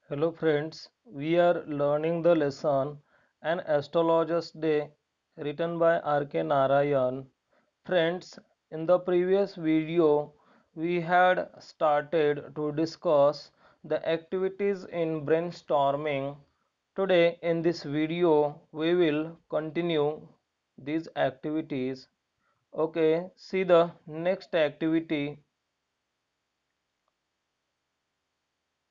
Hello friends, we are learning the lesson An Astrologer's Day written by R.K. Narayan. Friends, in the previous video we had started to discuss the activities in brainstorming. Today in this video we will continue these activities. Okay, see the next activity.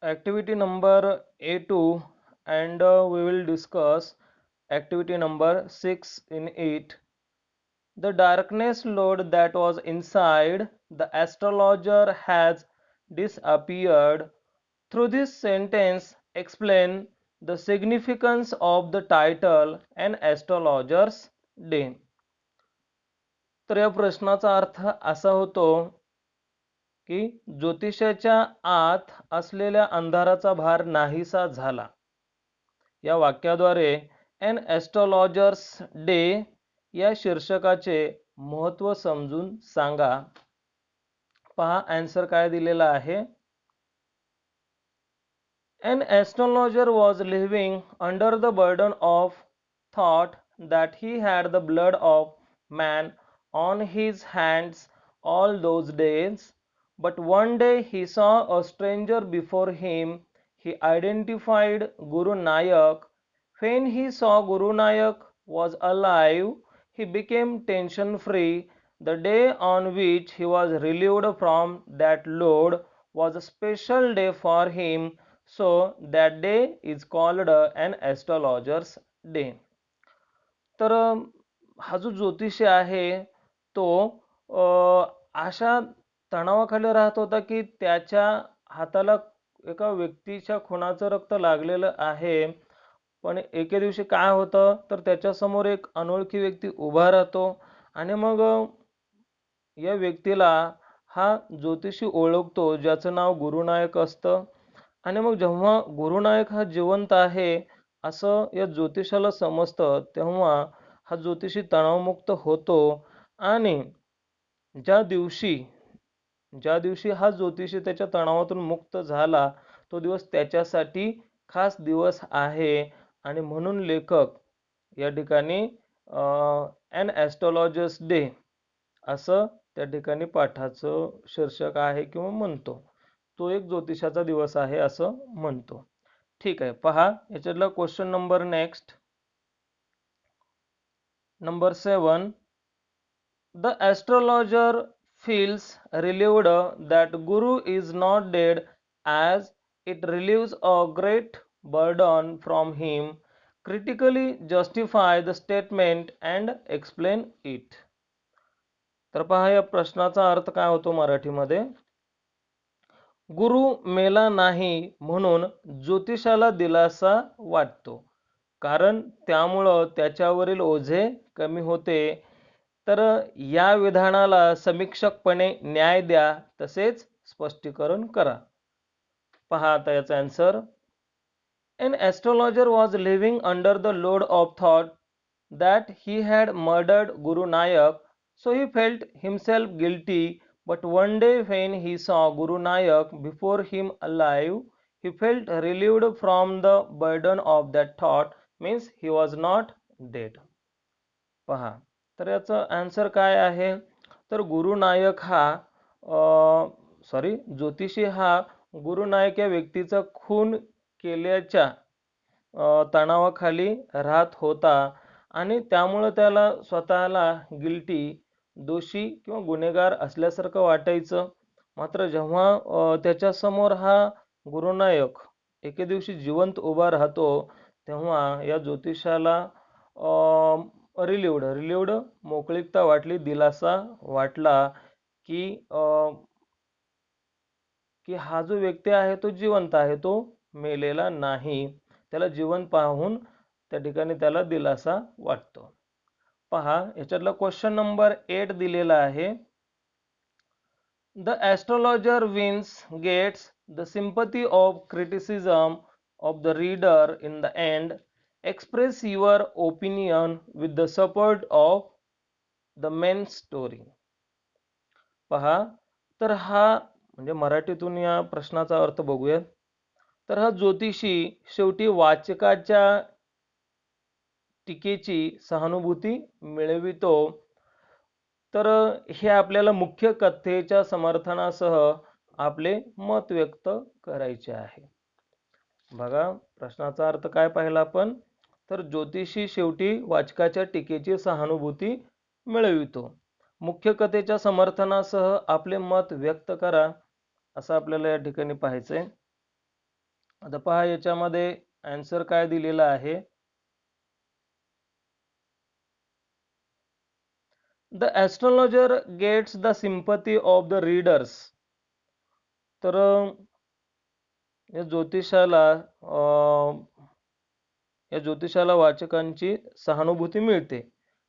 Activity number A2 and we will discuss activity number 6 in it. The darkness load that was inside the astrologer has disappeared. Through this sentence, explain the significance of the title An Astrologer's Day. तर या प्रश्नाचा अर्थ असा होतो की ज्योतिषाच्या आत असलेल्या अंधाराचा भार नाहीसा झाला. या वाक्याद्वारे एन ॲस्ट्रोलॉजर्स डे या शीर्षकाचे महत्त्व समजून सांगा. पहा आन्सर काय दिलेला आहे. An astrologer was living under the burden of thought that he had the blood of man on his hands all those days. But one day he saw a stranger before him. He identified Guru Nanak. When he saw Guru Nanak was alive, he became tension free. The day on which he was relieved from that load was a special day for him. So that day is called an astrologer's day. तर हा जो ज्योतिषी आहे तो अशा तणावाखाली राहत होता की त्याच्या हाताला एका व्यक्तीच्या खुनाचं रक्त लागलेलं आहे. पण एके दिवशी काय होतं तर त्याच्यासमोर एक अनोळखी व्यक्ती उभा राहतो आणि मग या व्यक्तीला हा ज्योतिषी ओळखतो ज्याचं नाव गुरुनायक असतं. आणि मग जेव्हा गुरुनायक हा जिवंत आहे असं या ज्योतिषाला समजतं तेव्हा हा ज्योतिषी तणावमुक्त होतो. आणि ज्या दिवशी ज्या दिवशी हा ज्योतिषी त्याच्या तणावातून मुक्त झाला तो दिवस त्याच्यासाठी खास दिवस आहे. आणि म्हणून लेखक या ठिकाणी ॲन ॲस्ट्रोलॉजर्स डे असं त्या ठिकाणी पाठाचं शीर्षक आहे किंवा म्हणतो. तो एक ज्योतिषाचा दिवस आहे असं म्हणतो. ठीक आहे, पहा याच्यातला question number next. Number 7. The astrologer feels relieved that Guru is not dead as it relieves a great burden from him. Critically justify the statement and explain it. तर पहा या प्रश्नाचा अर्थ काय होतो मराठीमध्ये. गुरु मेला नाही म्हणून ज्योतिषाला दिलासा वाटतो, कारण त्यामुळं त्याच्यावरील ओझे कमी होते. तर या विधानाला समीक्षकपणे न्याय द्या तसेच स्पष्टीकरण करा. पहा आता याचा answer. An astrologer was living under the load of thought that he had murdered Guru Nanak, so he felt himself guilty. But one day when he saw Guru Nanak before him alive, he felt relieved from the burden of that thought, means he was not dead. पहा तर याचा answer काय आहे. तर गुरुनायक हा ज्योतिषी हा गुरुनायक या व्यक्तीचा खून केल्याच्या तणावाखाली राहत होता आणि त्यामुळे त्याला स्वतःला गिल्टी दोषी किंवा गुन्हेगार असल्यासारखं वाटायचं. मात्र जेव्हा त्याच्यासमोर हा गुरुनायक एके दिवशी जिवंत उभा राहतो तेव्हा या ज्योतिषाला रिलीव्ड मोकळीकता वाटली, दिलासा वाटला की की हा जो व्यक्ती आहे तो जिवंत आहे, तो मेलेला नाही. त्याला जिवंत पाहून त्या ठिकाणी त्याला दिलासा वाटतो. पहा याच्यातला क्वेश्चन नंबर 8 दिलेला आहे. The astrologer wins gets the sympathy of criticism of the reader in the end. Express your opinion with the support of the main story. पहा तर हा म्हणजे मराठीतून या प्रश्नाचा अर्थ बघूया. तर हा ज्योतिषी शेवटी वाचकाच्या टीकेची सहानुभूती मिळवितो. तर हे आपल्याला मुख्य कथेच्या समर्थनासह आपले मत व्यक्त करायचे आहे. बघा, प्रश्नाचा अर्थ काय पाहिला आपण? तर ज्योतिषी शेवटी वाचकाच्या टीकेची सहानुभूती मिळवितो. मुख्य कथेच्या समर्थनासह आपले मत व्यक्त करा, असं आपल्याला या ठिकाणी पाहायचंय. आता पहा, याच्यामध्ये आन्सर काय दिलेला आहे. The astrologer gets the sympathy of the readers. तर या ज्योतिषाला या ज्योतिषाला वाचकांची सहानुभूती मिळते.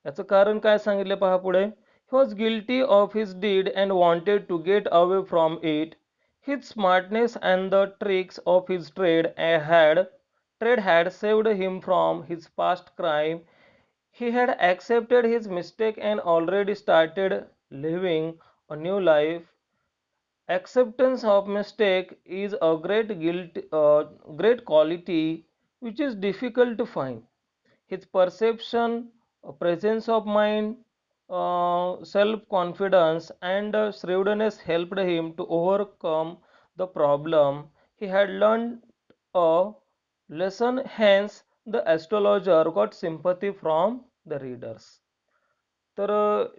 याचं कारण काय सांगितले पहा पुढे. He was guilty of his deed and wanted to get away from it. His smartness and the tricks of his trade had saved him from his past crime. He had accepted his mistake and already started living a new life. Acceptance of mistake is a great quality which is difficult to find. His perception, presence of mind, self-confidence, and shrewdness helped him to overcome the problem. He had learned a lesson, hence, the astrologer got sympathy from the readers. तर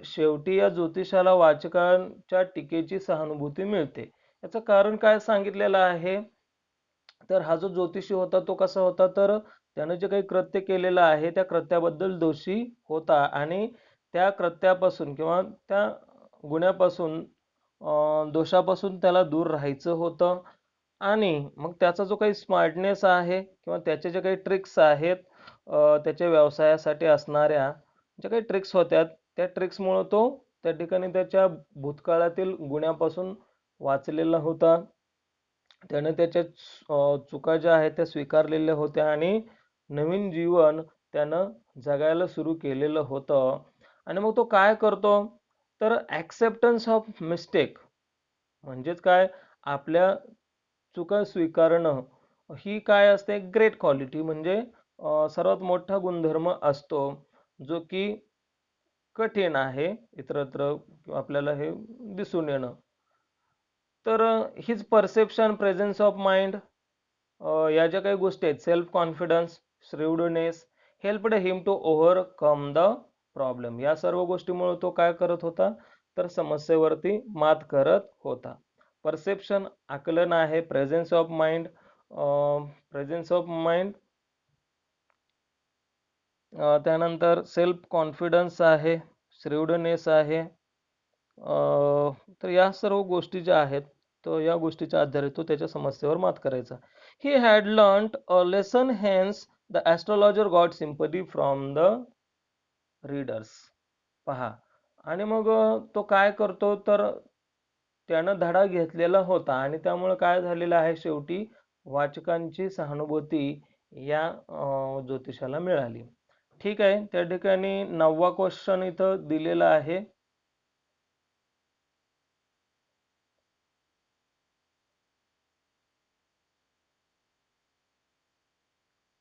शेवटी या ज्योतिषाला वाचकांच्या टीकेची सहानुभूती मिळते. याचं कारण काय सांगितलेलं आहे. तर हा जो ज्योतिषी होता तो कसा होता, तर त्यानं जे काही कृत्य केलेलं आहे त्या कृत्याबद्दल दोषी होता आणि त्या कृत्यापासून किंवा त्या गुन्ह्यापासून दोषापासून त्याला दूर राहायचं होतं. आणि मग त्याचा जो काही स्मार्टनेस आहे किंवा त्याचे जे काही ट्रिक्स आहेत, त्याच्या व्यवसायासाठी असणाऱ्या ज्या काही ट्रिक्स होत्या त्या ट्रिक्समुळे तो त्या ठिकाणी त्याच्या भूतकाळातील गुन्ह्यापासून वाचलेला होता. त्याने त्याच्या चुका ज्या आहेत त्या स्वीकारलेल्या होत्या आणि नवीन जीवन त्यानं जगायला सुरू केलेलं होतं. आणि मग तो काय करतो, तर ॲक्सेप्टन्स ऑफ मिस्टेक म्हणजेच काय, आपल्या चुका स्वीकारणं ही काय असते, ग्रेट क्वालिटी म्हणजे सर्वात मोठा गुणधर्म असतो, जो की कठीण आहे इतरत्र आपल्याला हे दिसून येणं. तर his perception, presence of mind, या ज्या काही गोष्टी आहेत, self confidence, shrewdness, helped him to overcome the problem. या सर्व गोष्टीमुळे तो काय करत होता, तर समस्येवरती मात करत होता. परसेप्शन आकलन आहे, प्रेझेन्स ऑफ माइंड, त्यानंतर सेल्फ कॉन्फिडन्स आहे, श्रीवडनेस आहे. तर या सर्व गोष्टी ज्या आहेत, तो या गोष्टीच्या आधारे तो त्याच्या समस्येवर मात करायचा. He had learned a lesson, hence the astrologer got sympathy from the readers. पहा, आणि मग तो काय करतो, तर त्यानं धडा घेतलेला होता आणि त्यामुळे काय झालेलं आहे, शेवटी वाचकांची सहानुभूती या ज्योतिषाला मिळाली. ठीक आहे, त्या ठिकाणी 9वा क्वेश्चन इथं दिलेला आहे.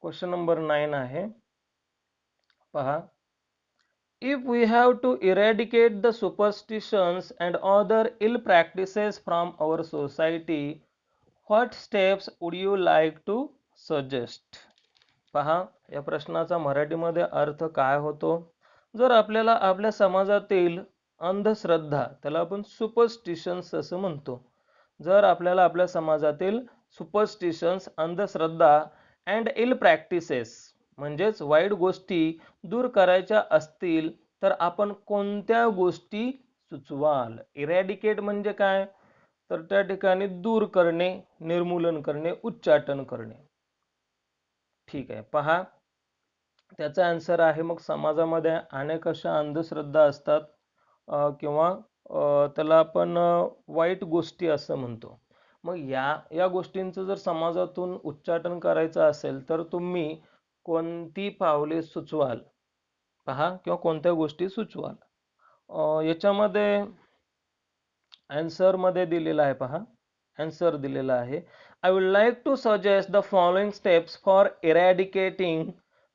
क्वेश्चन नंबर 9 आहे. पहा, if we have to eradicate the superstitions and other ill practices from our society, what steps would you like to suggest? पहा, या प्रश्नाचा मराठीमध्ये अर्थ काय होतो. जर आपल्याला आपल्या समाजातील अंधश्रद्धा, त्याला आपण सुपरस्टिशन्स असं म्हणतो, जर आपल्याला आपल्या समाजातील सुपरस्टिशन्स, अंधश्रद्धा अँड इल प्रॅक्टिसेस म्हणजेच वाईट गोष्टी दूर करायच्या असतील, तर आपण कोणत्या गोष्टी सुचवाल? इरॅडिकेट म्हणजे काय, तर त्या ठिकाणी दूर करणे, निर्मूलन करणे, उच्चाटन करणे. ठीक आहे, पहा, त्याचा आन्सर आहे, मग समाजामध्ये अनेक अशा अंधश्रद्धा असतात किंवा त्याला आपण वाईट गोष्टी असं म्हणतो. मग या गोष्टींचं जर समाजातून उच्चाटन करायचं असेल, तर तुम्ही कोणती पावले सुचवाल, पहा, किंवा कोणत्या गोष्टी सुचवाल. याच्यामध्ये आन्सर मध्ये दिलेला आहे, पहा, आन्सर दिलेला आहे. I would like to suggest the following steps for eradicating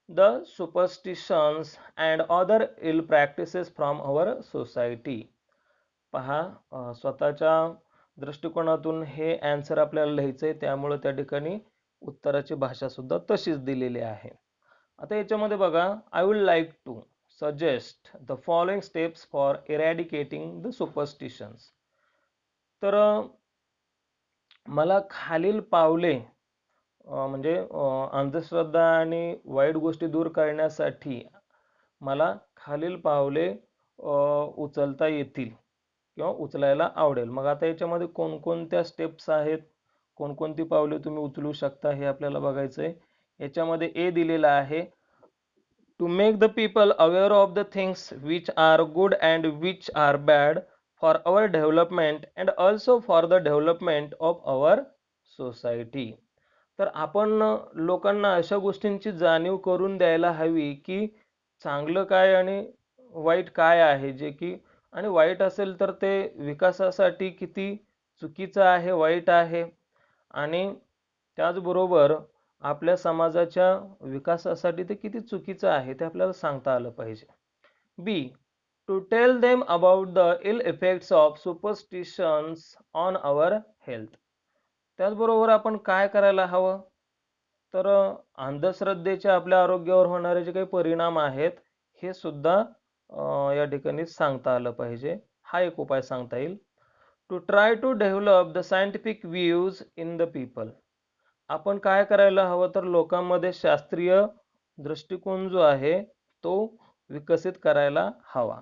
the superstitions and other ill practices from our society. पहा, स्वतःच्या दृष्टिकोनातून हे आन्सर आपल्याला लिहायचं आहे, त्यामुळे त्या ठिकाणी उत्तराची भाषा सुद्धा तशीच दिलेली आहे. आता याच्यामध्ये बघा, I would like to suggest the following steps for eradicating the superstitions. तर मला खालील पावले म्हणजे अंधश्रद्धा आणि वाईट गोष्टी दूर करण्यासाठी मला खालील पावले उचलता येतील किंवा उचलायला आवडेल. मग आता याच्यामध्ये कोणकोणत्या स्टेप्स आहेत, कोणकोणती पावले तुम्ही उचलू शकता हे आपल्याला बघायचं आहे. याच्यामध्ये ए दिलेला आहे, to make the people aware of the things which are good and which are bad for our development and also for the development of our society. तर आपण लोकांना अशा गोष्टींची जाणीव करून द्यायला हवी की चांगलं काय आणि वाईट काय आहे, जे की आणि वाईट असेल तर ते विकासासाठी किती चुकीचं आहे, वाईट आहे, आणि त्याचबरोबर आपल्या समाजाच्या विकासासाठी ते किती चुकीचं आहे ते आपल्याला सांगता आलं पाहिजे. B, to tell them about the ill effects of superstitions on our health. त्याचबरोबर आपण काय करायला हवं, तर अंधश्रद्धेचे आपल्या आरोग्यावर होणारे जे काही परिणाम आहेत हे सुद्धा या ठिकाणी सांगता आलं पाहिजे. हा एक उपाय सांगता येईल. To try to develop the scientific views in the people. आपण काय करायला हवं, तर लोकांमध्ये शास्त्रीय दृष्टिकोन जो आहे तो विकसित करायला हवा.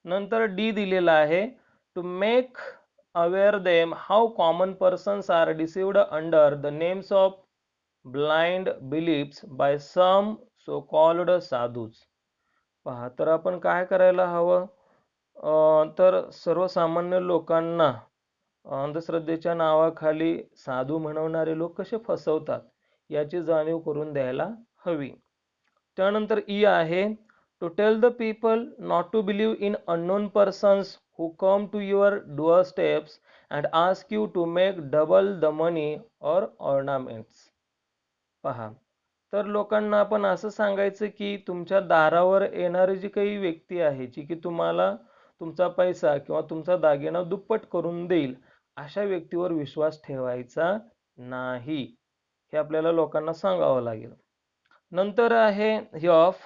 नंतर डी दिलेला आहे, to make aware them how common persons are deceived under the names of blind beliefs by some so called sadhus. पहा, तर आपण काय करायला हवं, तर सर्वसामान्य लोकांना अंधश्रद्धेच्या नावाखाली साधू म्हणवणारे लोक कसे फसवतात याची जाणीव करून द्यायला हवी. त्यानंतर ई आहे, to tell the people not to believe in unknown persons who come to your door steps and ask you to make double the money or ornaments. पहा, तर लोकांना आपण असं सांगायचं की तुमच्या दारावर येणारी जी काही व्यक्ती आहे, जी की तुम्हाला तुमचा पैसा किंवा तुमचा दागिना दुप्पट करून देईल, अशा व्यक्तीवर विश्वास ठेवायचा नाही, हे आपल्याला लोकांना सांगावं लागेल. नंतर आहे हे F,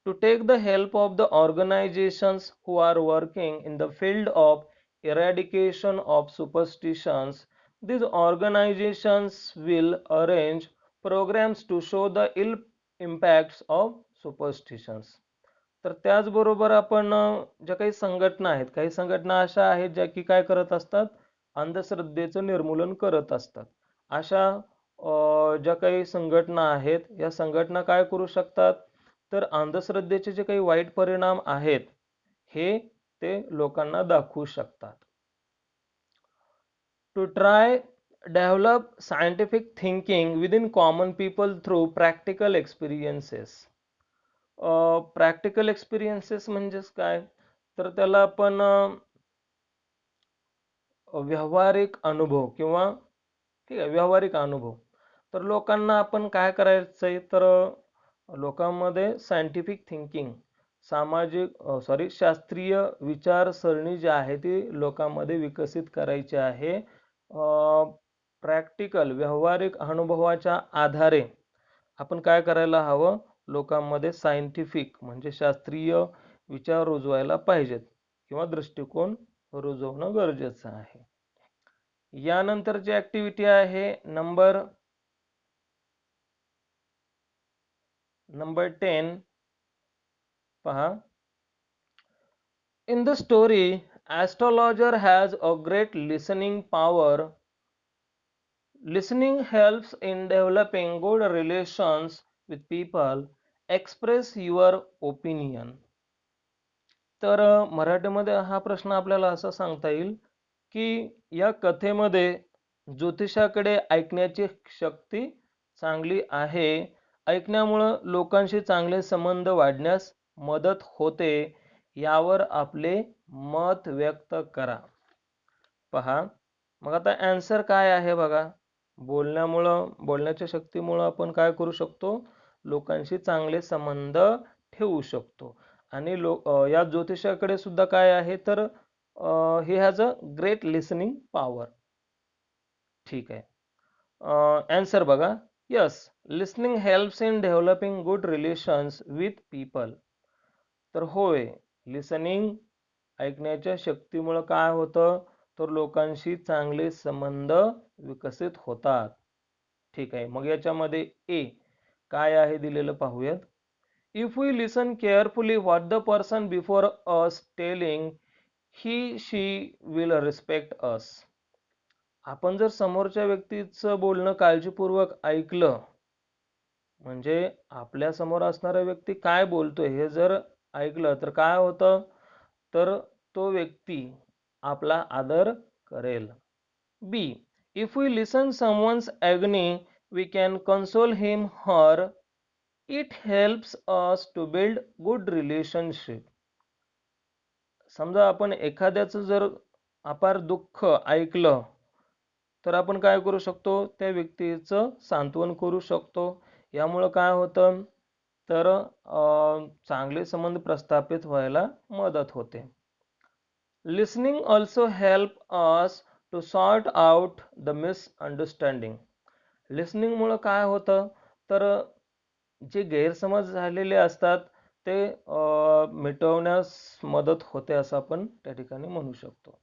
to take the help of the organisations who are working in the field of eradication of superstitions. These organizations will arrange programs to show the ill impacts of superstitions. तर त्याचबरोबर आपण ज्या काही संघटना आहेत, काही संघटना अशा आहेत ज्या की काय करत असतात, अंधश्रद्धेचं निर्मूलन करत असतात. अशा ज्या काही संघटना आहेत, या संघटना काय करू शकतात, तर अंधश्रद्धेचे जे काही वाईट परिणाम आहेत हे ते लोकांना दाखवू शकतात. To try develop scientific thinking within common people through practical experiences. Practical experiences म्हणजेच काय, तर त्याला आपण व्यावहारिक अनुभव किंवा ठीक आहे व्यावहारिक अनुभव. तर लोकांना आपण काय करायचंय, तर लोकांमध्ये सायंटिफिक थिंकिंग, शास्त्रीय विचारसरणी जी आहे ती लोकांमध्ये विकसित करायची आहे. प्रॅक्टिकल व्यावहारिक अनुभवाच्या आधारे आपण काय करायला हवं, लोकांमध्ये सायंटिफिक म्हणजे शास्त्रीय विचार रुजवायला पाहिजेत किंवा दृष्टिकोन रुजवणं गरजेचं आहे. यानंतरची ऍक्टिव्हिटी आहे नंबर 10. पहा, in the story astrologer has a great listening power. Listening helps in developing good relations with people. Express your opinion. तर मराठीमध्ये हा प्रश्न आपल्याला असा सांगता येईल की या कथेमध्ये ज्योतिषाकडे ऐकण्याची शक्ती चांगली आहे. ऐकण्यामुळं लोकांशी चांगले संबंध वाढण्यास मदत होते. यावर आपले मत व्यक्त करा. पहा, मग आता आन्सर काय आहे बघा. बोलण्याच्या शक्तीमुळं आपण काय करू शकतो, लोकांशी चांगले संबंध ठेवू शकतो. आणि या ज्योतिषाकडे सुद्धा काय आहे तर he has a great listening power. ठीक आहे. आन्सर बघा. Yes, listening helps in developing good relations with people. तर होय, लिसनिंग ऐकण्याच्या शक्तीमुळं काय होतं तर लोकांशी चांगले संबंध विकसित होतात. ठीक आहे. मग याच्यामध्ये ए काय आहे दिलेलं पाहूयात. If we listen carefully what the person before us telling he she will respect us. आपण जर समोरच्या व्यक्तीचं बोलणं काळजीपूर्वक ऐकलं, म्हणजे आपल्या समोर असणारा व्यक्ती काय बोलतोय हे जर ऐकलं तर काय होतं तर तो व्यक्ती आपला आदर करेल. B, if we listen someone's agony we can console him her. It helps us to build good relationship. समजा आपण एखाद्याचं जर अपार दुःख ऐकलं तर आपण काय करू शकतो, त्या व्यक्तीचं सांत्वन करू शकतो. यामुळं काय होतं तर चांगले संबंध प्रस्थापित व्हायला मदत होते. Listening also help us to sort out the misunderstanding. लिसनिंगमुळं काय होतं तर जे गैरसमज झालेले असतात ते मिटवण्यास मदत होते असं आपण त्या ठिकाणी म्हणू शकतो.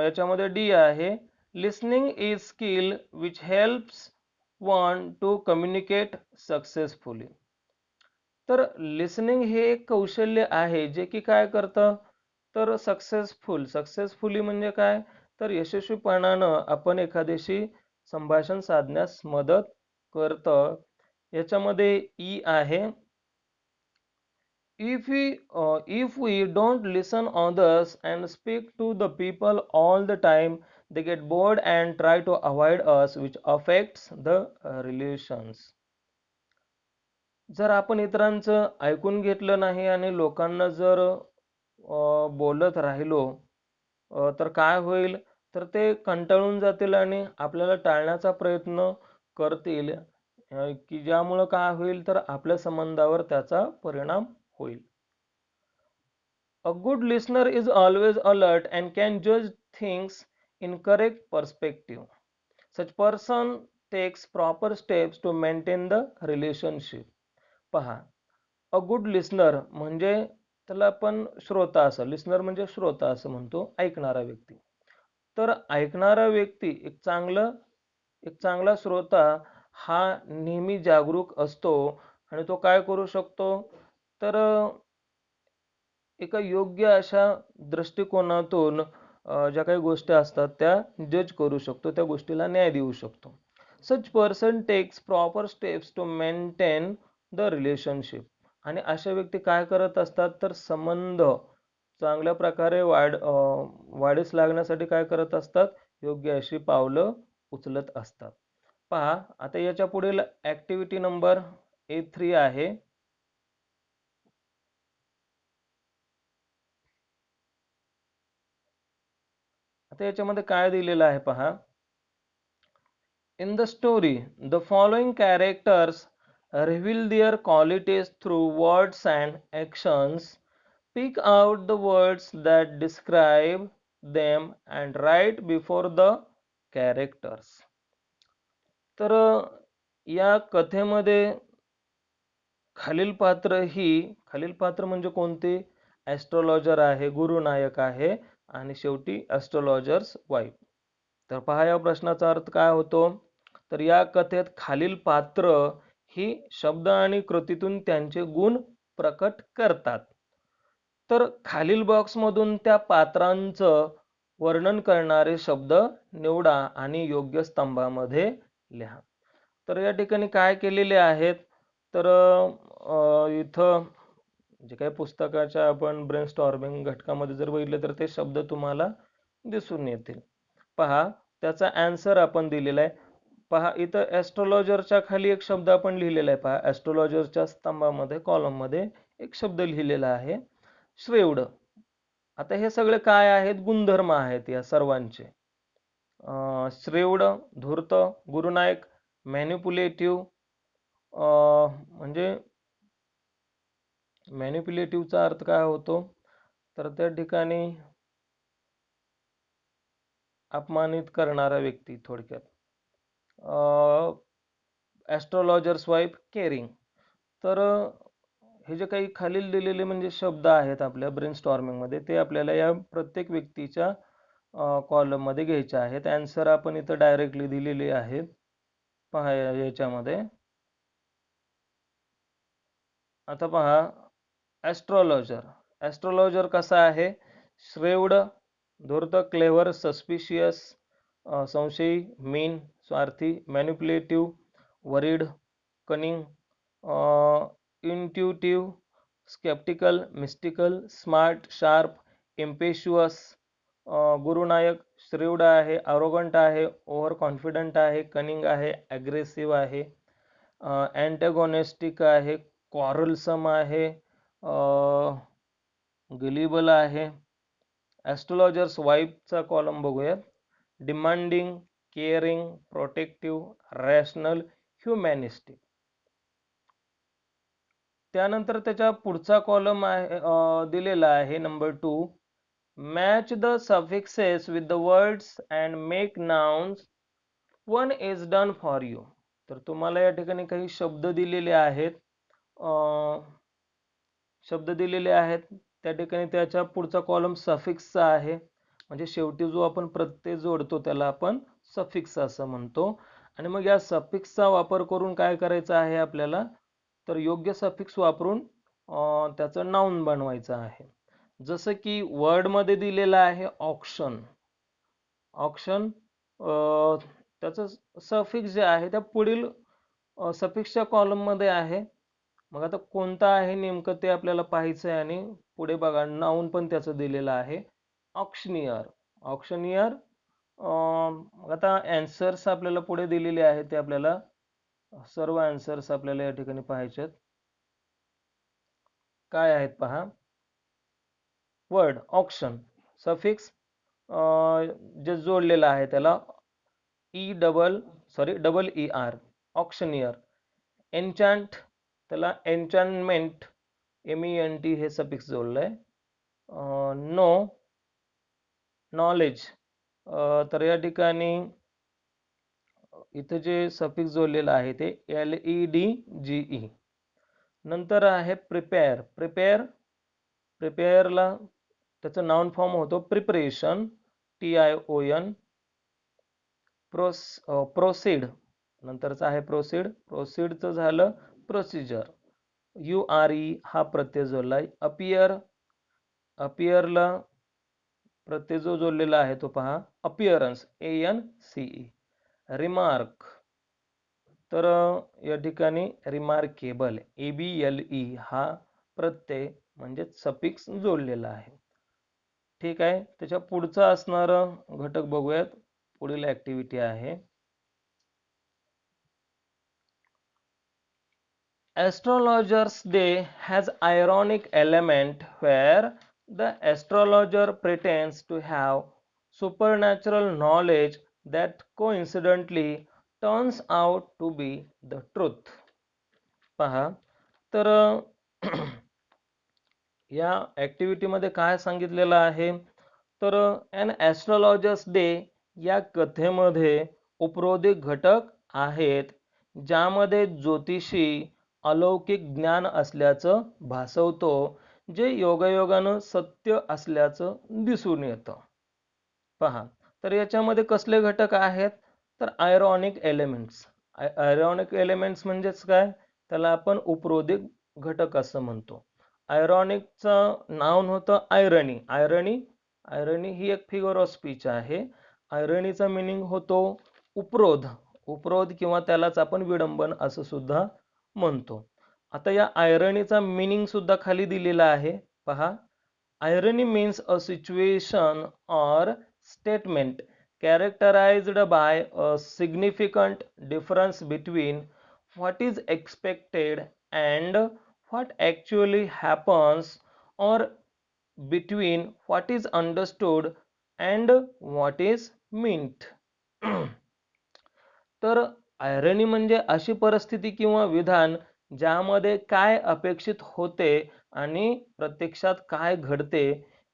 याच्यामध्ये डी आहे. Listening is skill which helps one two communicate successfully. तर लिसनिंग हे एक कौशल्य आहे जे की काय करतं तर सक्सेसफुली म्हणजे काय तर यशस्वीपणानं आपण एखाद्याशी संभाषण साधण्यास मदत करतं. याच्यामध्ये ई आहे. If we don't listen others and speak to the people all the time, they get bored and try to avoid us, which affects the relations. जर आपण इतरांचं ऐकून घेतलं नाही आणि लोकांना जर बोलत राहिलो तर काय होईल तर ते कंटाळून जातील आणि आपल्याला टाळण्याचा प्रयत्न करतील, की ज्यामुळं काय होईल तर आपल्या संबंधावर त्याचा परिणाम होईल. A good listener is always alert and can judge things in correct perspective. Such person takes proper steps to maintain the relationship. पहा, अ गुड लिस्नर म्हणजे त्याला आपण श्रोता असं, लिस्नर म्हणजे श्रोता असं म्हणतो, ऐकणारा व्यक्ती. तर ऐकणारा व्यक्ती एक चांगला श्रोता हा नेहमी जागरूक असतो आणि तो काय करू शकतो तर एका योग्य अशा दृष्टिकोनातून ज्या काही गोष्टी असतात त्या जज करू शकतो, त्या गोष्टीला न्याय देऊ शकतो. Such person takes proper steps to maintain the relationship. आणि अशा व्यक्ती काय करत असतात तर संबंध चांगल्या प्रकारे वाढीस लागण्यासाठी काय करत असतात, योग्य अशी पावलं उचलत असतात. पहा आता याच्या पुढील ऍक्टिव्हिटी नंबर A3 आहे. आता याच्यामध्ये काय दिलेलं आहे पहा. In the story, the following characters reveal their qualities through words and actions. Pick out the words that describe them and write before the characters. तर या कथेमध्ये खालील पात्र म्हणजे कोणते, ॲस्ट्रोलॉजर आहे, गुरुनायक आहे आणि शेवटी ॲस्ट्रोलॉजर्स वाईफ. तर पहा या प्रश्नाचा अर्थ काय होतो तर या कथेत खालील पात्र ही शब्द आणि कृतीतून त्यांचे गुण प्रकट करतात. तर खालील बॉक्समधून त्या पात्रांचं वर्णन करणारे शब्द निवडा आणि योग्य स्तंभामध्ये लिहा. तर या ठिकाणी काय केलेले आहेत तर इथं जे काही पुस्तकाच्या आपण ब्रेनस्टॉर्मिंग घटकामध्ये जर बघितलं तर ते शब्द तुम्हाला दिसून येतील. पहा त्याचा आन्सर आपण दिलेला आहे. पहा इथं ॲस्ट्रोलॉजरच्या खाली एक शब्द आपण लिहिलेला आहे. पहा ॲस्ट्रोलॉजरच्या स्तंभामध्ये कॉलममध्ये एक शब्द लिहिलेला आहे, श्रेवड. आता हे सगळे काय आहेत, गुणधर्म आहेत या सर्वांचे. श्रेवड, धूर्त, गुरुनायक, मॅन्युप्युलेटिव्ह. म्हणजे मॅन्युप्युलेटिव्हचा अर्थ काय होतो, तर त्या ठिकाणी अपमानित करणारा व्यक्ती थोडक्यात. ॲस्ट्रोलॉजर्स वाईफ, केअरिंग. तर हे जे काही खालील दिलेले म्हणजे शब्द आहेत आपल्या ब्रेनस्टॉर्मिंगमध्ये, ते आपल्याला या प्रत्येक व्यक्तीच्या कॉलममध्ये घ्यायचे आहेत. आन्सर आपण इथं डायरेक्टली दिलेले आहेत. पहा याच्यामध्ये. आता पहा, ॲस्ट्रॉलॉजर. ॲस्ट्रॉलॉजर कसा आहे? श्रेवड, धूर्त, क्लेव्हर, सस्पिशियस, संशयी, मीन, स्वार्थी, मॅन्युप्युलेटिव्ह, वरीड, कनिंग, इंट्युटिव्ह, स्केप्टिकल, मिस्टिकल, स्मार्ट, शार्प, इम्पेशुअस. गुरुनायक श्रेवड आहे, अरोगंट आहे, ओव्हर कॉन्फिडंट आहे, कनिंग आहे, ॲग्रेसिव्ह आहे, अँटेगॉनिस्टिक आहे, क्वारलसम आहे, गलिबल आहे. ॲस्ट्रोलॉजर्स वाईफचा कॉलम बघूयात. Demanding, caring, protective, rational, humanistic. त्यानंतर त्याच्या पुढचा कॉलम आहे दिलेला आहे number 2. Match the suffixes with the words and make nouns. One is done for you. तर तुम्हाला या ठिकाणी काही शब्द दिलेले आहेत. शब्द दिलेले आहेत, त्या ठिकाणी त्याच्या पुढचा कॉलम सफिक्सचा आहे. म्हणजे शेवटी जो आपण प्रत्यय जोडतो त्याला आपण सफिक्स असं म्हणतो. आणि मग या सफिक्सचा वापर करून काय करायचं आहे आपल्याला, तर योग्य सफिक्स वापरून त्याचं नाउन बनवायचं आहे. जसं की वर्डमध्ये दिलेलं आहे ऑक्शन. ऑक्शन त्याचं सफिक्स जे आहे त्या पुढील सफिक्सच्या कॉलममध्ये आहे. मग आता कोणता आहे नेमकं ते आपल्याला पाहायचं आहे. आणि पुढे बघा, नाउन पण त्याचं दिलेलं आहे, ऑक्शनियर. ऑक्शनियर. आता अँसर्स आपल्याला पुढे दिलेले आहेत, ते आपल्याला सर्व अँसर्स आपल्याला या ठिकाणी पाहायचे आहेत. काय आहेत पहा. वर्ड ऑक्शन, सफिक्स जे जोडलेलं आहे त्याला double E R, auctioneer. Enchant, त्याला एन्चantमेंट, MENT हे सफिक्स जोडलंय. No, knowledge. तर या ठिकाणी इथे जे सफिक्स जोडलेलं आहे ते LEDGE. नंतर आहे प्रिपेअर. प्रिपेअरला त्याचं नाउन फॉर्म होतो प्रिपरेशन, TION. प्रोसीड, नंतरचं आहे प्रोसीड. प्रोसीडचं झालं प्रोसिजर, URE हा प्रत्यय जोडलाय. अपियरला प्रत्यय जो जोडलेला आहे तो पहा, अपियरन्स, ANCE. रिमार्क, तर या ठिकाणी रिमार्केबल, ABLE हा प्रत्यय म्हणजे सफिक्स जोडलेला आहे. ठीक आहे. त्याच्या पुढचा असणारं घटक बघूयात. पुढील ऍक्टिव्हिटी आहे Astrologer's Day has ironic element where the astrologer pretends to have supernatural knowledge that coincidentally turns out to be the truth. पहा, तर या ऍक्टिव्हिटी मध्ये काय सांगितलेलं आहे, तर एन ॲस्ट्रोलॉजर्स डे या कथेमध्ये उपरोधिक घटक आहेत ज्यामध्ये ज्योतिषी अलौकिक ज्ञान असल्याचं भासवतो, जे योगायोगानं सत्य असल्याचं दिसून येतं. पहा, तर याच्यामध्ये कसले घटक आहेत, तर आयरॉनिक एलिमेंट्स. आयरॉनिक एलिमेंट्स म्हणजेच काय, त्याला आपण उपरोधिक घटक असं म्हणतो. आयरॉनिकचं नाउन होतं आयरनी. आयरनी ही एक फिगर ऑफ स्पीच आहे. आयरनीचा मिनिंग होतो उपरोध किंवा त्यालाच आपण विडंबन असं सुद्धा म्हणतो. आता या आयरनीचा मिनिंग सुद्धा खाली दिलेला आहे, पहा. Irony means a situation or statement characterized by a significant difference between what is expected and what actually happens, or between what is understood and what is meant. तर आयरनी म्हणजे अशी परिस्थिती किंवा विधान ज्यामध्ये काय अपेक्षित होते आणि प्रत्यक्षात काय घडते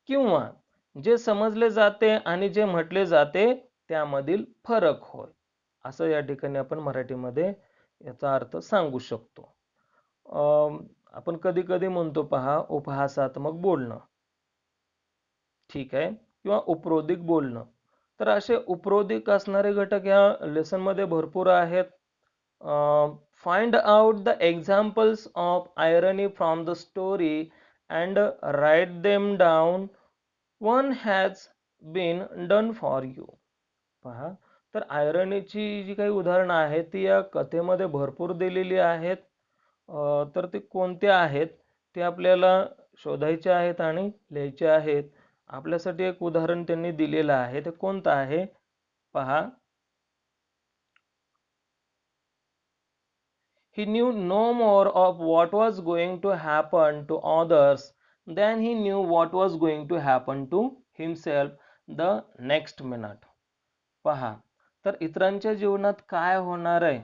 किंवा जे समजले जाते आणि जे म्हटले जाते त्यामधील फरक होय. असं या ठिकाणी आपण मराठीमध्ये याचा अर्थ सांगू शकतो. आपण कधी कधी म्हणतो पहा उपहासात्मक बोलणं, ठीक आहे, किंवा उपरोधिक बोलणं. तर असे उपरोधिक असणारे घटक या लेसन मध्ये भरपूर आहेत. Find out the examples of irony from the story and write them down. One has been done for you. पहा, तर आयरनीची जी काही उदाहरणं आहेत ती या कथेमध्ये भरपूर दिलेली आहेत. तर ते कोणते आहेत ते आपल्याला शोधायचे आहेत आणि लिहायचे आहेत. आपल्यासाठी एक उदाहरण त्यांनी दिलेलं आहे, ते कोणतं आहे पहा. He knew no more of what was going to happen to others than he knew what was going to happen to himself the next minute. पहा, तर इतरांच्या जीवनात काय होणार आहे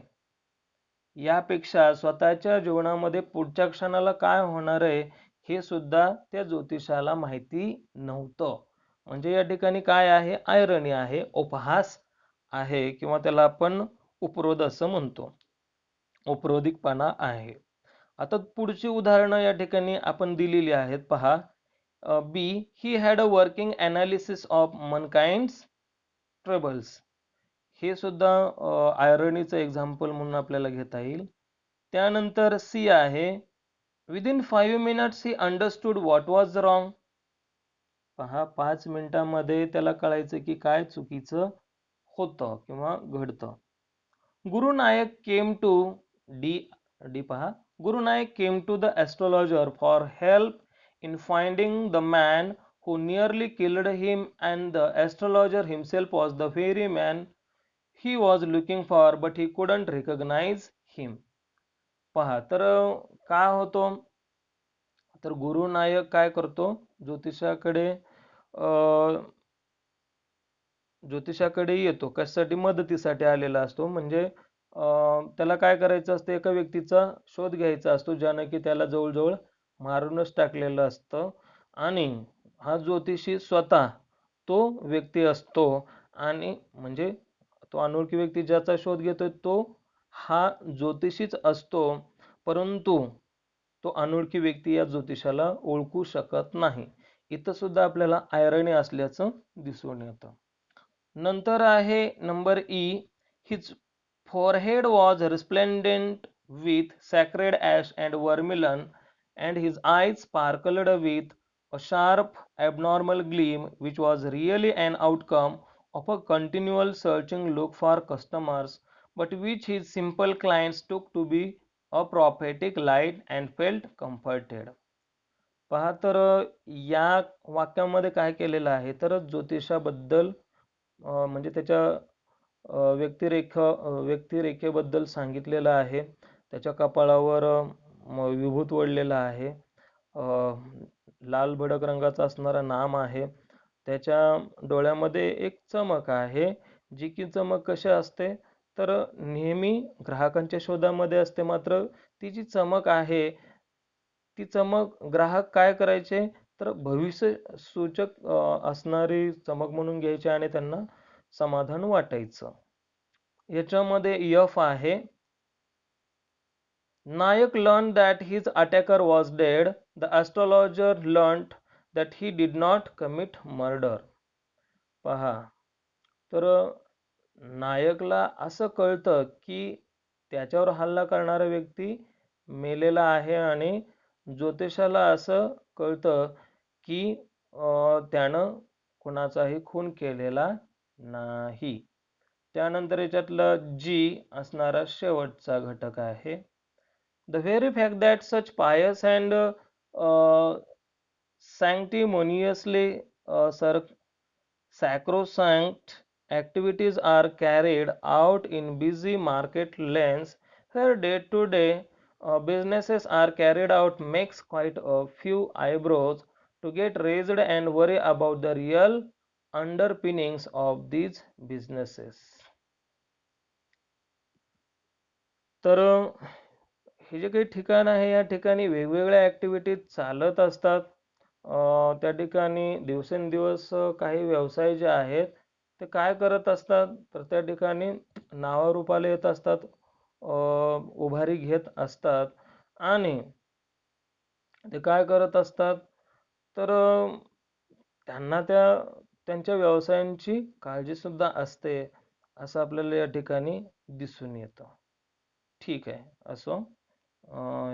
यापेक्षा स्वतःच्या जीवनामध्ये पुढच्या क्षणाला काय होणार आहे हे सुद्धा त्या ज्योतिषाला माहिती नव्हतं. म्हणजे या ठिकाणी काय आहे, आयरनी आहे, उपहास आहे, किंवा त्याला आपण उपरोध असं म्हणतो, उपरोधिकपणा आहे. आता पुढची उदाहरणं या ठिकाणी आपण दिलेली आहेत पहा. B, he had a working analysis of mankind's troubles. हे सुद्धा आयरनीचं एक्झाम्पल म्हणून आपल्याला घेता येईल. त्यानंतर सी आहे, within 5 minutes he understood what was wrong. पहा, 5 मिनिटांमध्ये त्याला कळायचं की काय चुकीचं होतं किंवा घडतं. Guru Nayak came to the the पहा, Guru Nayak came to the astrologer for help in finding the man who nearly killed him, and the astrologer himself was the very man he was looking for, but he couldn't recognize him. पहा, तर काय होतो, तर गुरु नायक काय करतो, ज्योतिषाकडे ज्योतिषाकडे येतो, कशासाठी, मदतीसाठी आलेला असतो. म्हणजे त्याला काय करायचं असतं, एका व्यक्तीचा शोध घ्यायचा असतो ज्यानं की त्याला जवळजवळ मारूनच टाकलेलं असतं. आणि हा ज्योतिषी स्वतः तो व्यक्ती असतो. आणि म्हणजे तो अनोळखी व्यक्ती ज्याचा शोध घेतोय तो हा ज्योतिषीच असतो, परंतु तो अनोळखी व्यक्ती या ज्योतिषाला ओळखू शकत नाही. इथं सुद्धा आपल्याला आयरनी असल्याचं दिसून येतं. नंतर आहे number E, his forehead was resplendent with sacred ash and vermilion, and his eyes sparkled with a sharp, abnormal gleam, which was really an outcome of a continual searching look for customers, but which his simple clients took to be a prophetic light and felt comforted. पहा, तर या वाक्यामध्ये काय केलेलं आहे, तर ज्योतिषाबद्दल म्हणजे त्याच्या व्यक्तिरेखेबद्दल सांगितलेलं आहे. त्याच्या कपाळावर विभूत वळलेला आहे. लाल भडक रंगाचा असणारा नाम आहे. त्याच्या डोळ्यामध्ये एक चमक आहे, जी की चमक कशी असते, तर नेहमी ग्राहकांच्या शोधामध्ये असते. मात्र ती जी चमक आहे ती चमक ग्राहक काय करायचे, तर भविष्य सूचक असणारी चमक म्हणून घ्यायचे आणि त्यांना समाधान वाटायचं. याच्यामध्ये यफ आहे, नायक learned that his attacker was dead. The astrologer learned that he did not commit murder. पहा, तर नायकला असं कळतं की त्याच्यावर हल्ला करणारा व्यक्ती मेलेला आहे, आणि ज्योतिषाला असं कळतं की त्यानं कुणाचाही खून केलेला नाही. त्यानंतर याच्यातलं जी असणारा शेवटचा घटक आहे, the very fact that such pious and sanctimoniously sacrosanct activities are carried out in busy market lanes where day-to-day businesses are carried out makes quite a few eyebrows to get raised and worry about the real underpinnings of these businesses. तर हे जे काही ठिकाण आहे या ठिकाणी वेगवेगळ्या activities चालत असतात. त्या ठिकाणी दिवसेंदिवस काही व्यवसाय जे आहेत ते काय करत असतात, तर त्या ठिकाणी नावारूपाला येत असतात, उभारी घेत असतात आणि ते काय करत असतात, तर त्यांना त्यांच्या व्यवसायांची काळजीसुद्धा असते, असं आपल्याला या ठिकाणी दिसून येतं. ठीक आहे, असो.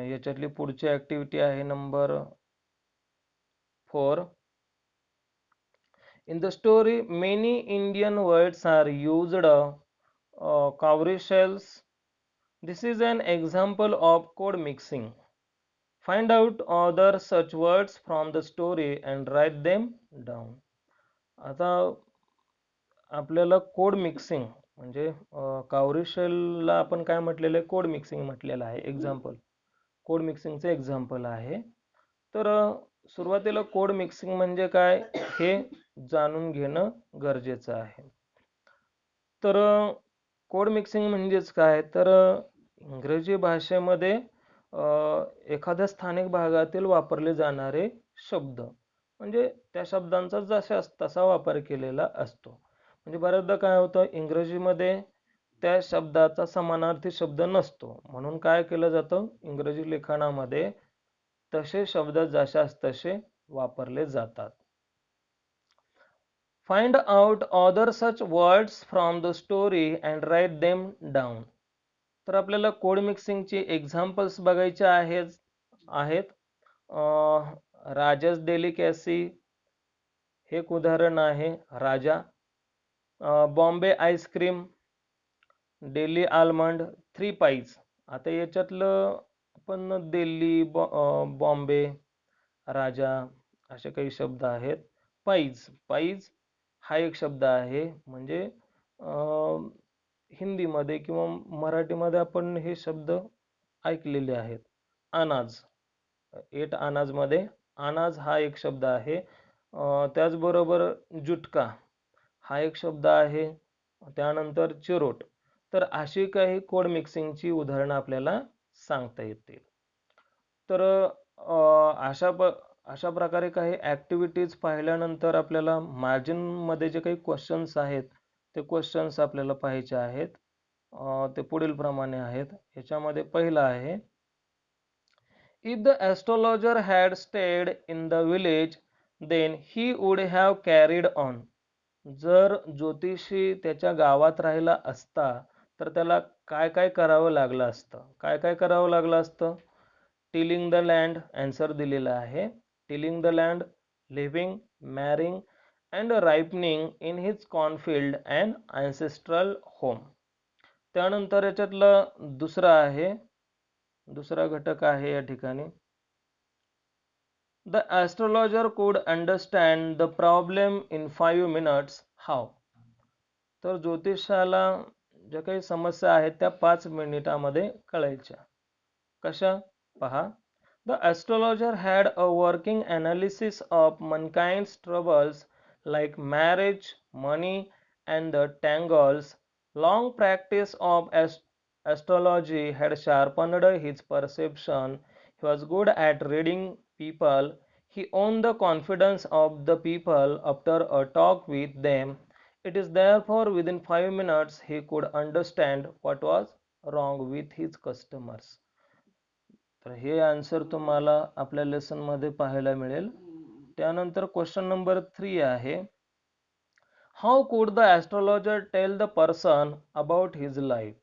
याच्यातली पुढची ॲक्टिव्हिटी आहे number 4. In the story, many Indian words are used. Cowrie shells. This is an example of code mixing. Find out other such words from the story and write them down. आता आपल्याला code mixing म्हणजे cowrie शेलला आपण काय म्हटलेलं आहे, code mixing म्हटलेलं आहे. Example, code मिक्सिंगचं example आहे. तर सुरुवातीला कोड मिक्सिंग म्हणजे काय हे जाणून घेणं गरजेचं आहे. तर कोड मिक्सिंग म्हणजेच काय, तर इंग्रजी भाषेमध्ये एखाद्या स्थानिक भागातील वापरले जाणारे शब्द म्हणजे त्या शब्दांचा जशास तसा वापर केलेला असतो. म्हणजे बऱ्याचदा काय होतं, इंग्रजीमध्ये त्या शब्दाचा समानार्थी शब्द नसतो, म्हणून काय केलं जातं, इंग्रजी लिखाणामध्ये तसे शब्द जशास तसे वापरले जातात. Find out other such words from the story and write them down. तर आपल्याला कोड मिक्सिंगची एक्झाम्पल्स बघायचे आहेत. राजास डेलिकेसी हे एक उदाहरण आहे, Raja. Bombay ice cream, Delhi almond, 3 pies. आता याच्यातलं आपण दिल्ली, बॉम्बे, राजा असे काही शब्द आहेत. पाईज, पाईज हा एक शब्द आहे, म्हणजे हिंदीमध्ये किंवा मराठीमध्ये आपण हे शब्द ऐकलेले आहेत. अनाज, 8 अनाजमध्ये अनाज हा एक शब्द आहे. त्याचबरोबर जुटका हा एक शब्द आहे. त्यानंतर चिरोट. तर अशी काही कोड मिक्सिंगची उदाहरणं आपल्याला सांगता येतील. तर अशा प्रकारे काही ॲक्टिव्हिटीज पाहिल्यानंतर आपल्याला मार्जिनमध्ये जे काही क्वेश्चन्स आहेत ते क्वेश्चन्स आपल्याला पाहायचे आहेत. ते पुढील प्रमाणे आहेत. याच्यामध्ये पहिला आहे, if the astrologer had stayed in the village, then he would have carried on. जर ज्योतिषी त्याच्या गावात राहिला असता तर त्याला काय काय करावं लागलं असतं, काय काय करावं लागलं असतं. टिलिंग द लँड आन्सर दिलेला आहे. Tilling the land, living, marrying and ripening in his cornfield and ancestral home. त्यानंतर याच्यातलं दुसरा घटक आहे या ठिकाणी, The astrologer could understand the problem in 5 minutes. How? तर ज्योतिषाला ज्या काही समस्या आहेत त्या 5 मिनिटामध्ये कळायच्या. कशा? पहा. The astrologer had a working analysis of mankind's troubles like marriage, money, and the tangles. Long practice of astrology had sharpened his perception. He was good at reading people. He won the confidence of the people after a talk with them. It is therefore within 5 minutes he could understand what was wrong with his customers. तर हे answer तुम्हाला आपल्या लेसनमध्ये पाहायला मिळेल. त्यानंतर question number 3 आहे, how could the astrologer tell the person about his life.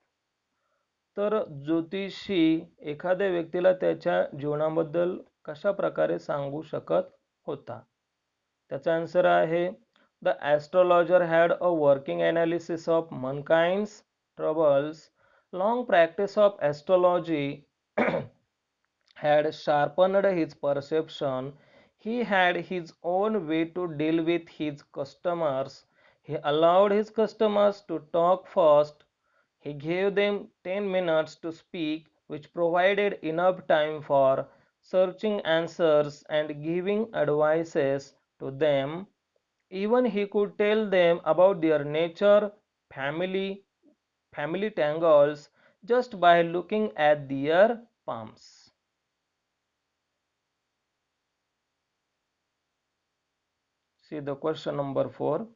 तर ज्योतिषी एखाद्या व्यक्तीला त्याच्या जीवनाबद्दल कशा प्रकारे सांगू शकत होता. त्याचा आन्सर आहे, the astrologer had a working analysis of mankind's troubles. Long practice of astrology had sharpened his perception. He had his own way to deal with his customers. He allowed his customers to talk first. He gave them 10 minutes to speak, which provided enough time for searching answers and giving advices to them. Even he could tell them about their nature, family tangles, just by looking at their palms. See the question number 4.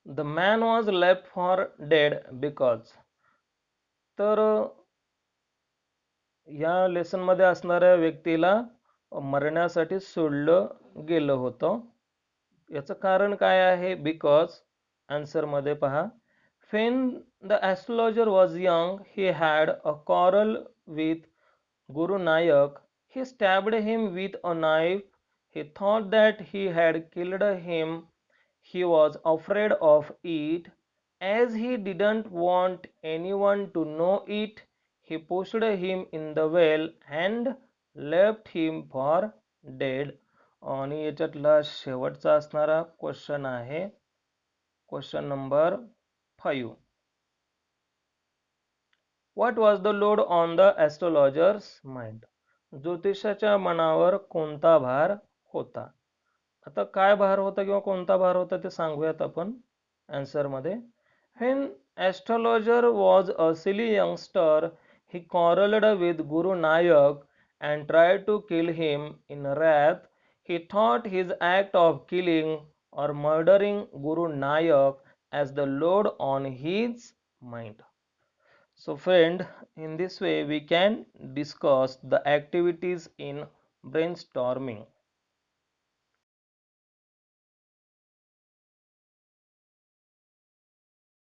The man was left for dead because. तर या lesson मध्ये असणाऱ्या व्यक्तीला मरण्यासाठी सोडलं गेलं होतं. याचं कारण काय आहे? बिकॉज. आन्सर मध्ये पहा, when the astrologer was young he had a quarrel with Guru Nayak. He stabbed him with a knife. He thought that he had killed him. He was afraid of it. As he didn't want anyone to know it, he pushed him in the well and left him for dead. आणि याच्यातला शेवटचा असणारा question आहे question number 5. What was the load on the astrologer's mind? ज्योतिषाच्या मनावर कोणता भार होता? आता काय भार होता किंवा कोणता भार होता ते सांगूयात आपण आन्सर मध्ये. When astrologer was a silly youngster, he quarreled with Guru Nayak and tried to kill him. In wrath, he thought his act of killing or murdering Guru Nayak as the load on his mind. So friend, in this way we can discuss the activities in brainstorming.